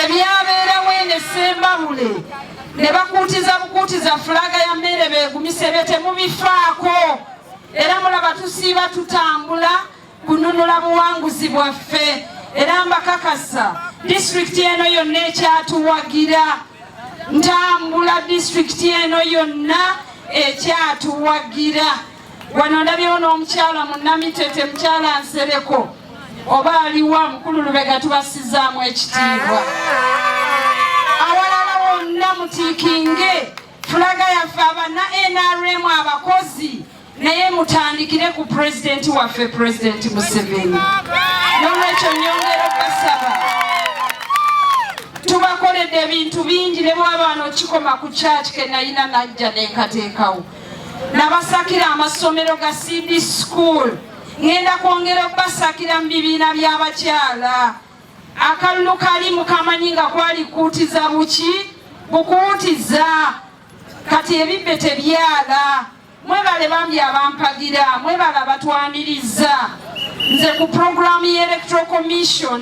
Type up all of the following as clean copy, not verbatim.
ebyabeerawo eno Ssembabule ne bakuutiza fulaga ya mmere beegumise bye temubifaako era mulaba tusiiba tutambula kununula buwanguzi bwaffe era mbakakasa disitulikiti eno yonna ekyatuwagira ntambula disitulikiti eno yonna ekyatuwagira wano ndabyewo n'omukyala mu Namitete mukyala Nsereko oba aliwa mukulu Lubega tubasizaamu ekitiibwa awalala wonna mutiikinge fulaga yaffe abana NRM abakozi naye mutandikire ku pulezidenti waffe Pulezidenti Museveni n'olwekyo nyongera okubasaba tubakoledde ebintu bingi ne bwaba wano kikoma ku kyaki ke nayina najja nenkateekawo nabasakira amasomero ga CD School ngenda kwongera okubasakira mu bibiina by'abakyala akalulu kali mukamanyi nga kwali kuutiza bukuutiza kati ebibbe tebyala mwebale bambi abampagira mwebale abatwaniriza nze ku programu y'Electoral Commission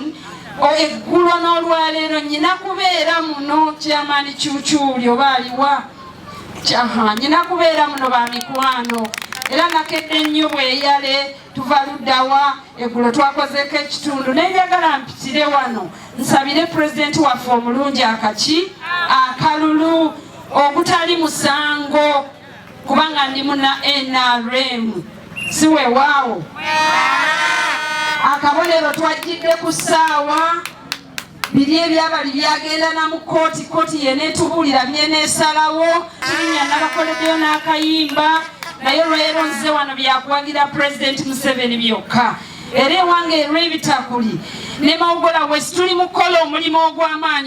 eggulwa n'olwaleero nyina kubeera muno Chairman Kyukyuli oba aliwa nyina kubeera muno ba mikwano era nakedde nnyo bweyale tuva luddawa eggulo twakozeeko ekitundu nenjagala mpitire wano nsabire pulezidenti waffe omulungi akalulu ogutali musango kubanga ndi muna NRM si weewaawo akabonero twajjidde ku ssaawa biri ebyabali byagenda na mu kooti yeneetubulira byeneesalawo kirinnya nabakoleddeyo n'akayimba naye olwaleero nze wano byakuwagira Pulezidenti Museveni byokka era ewange erw'ebitakuli ne Mawugola West tuli mu kukola omulimu ogw'amaanyi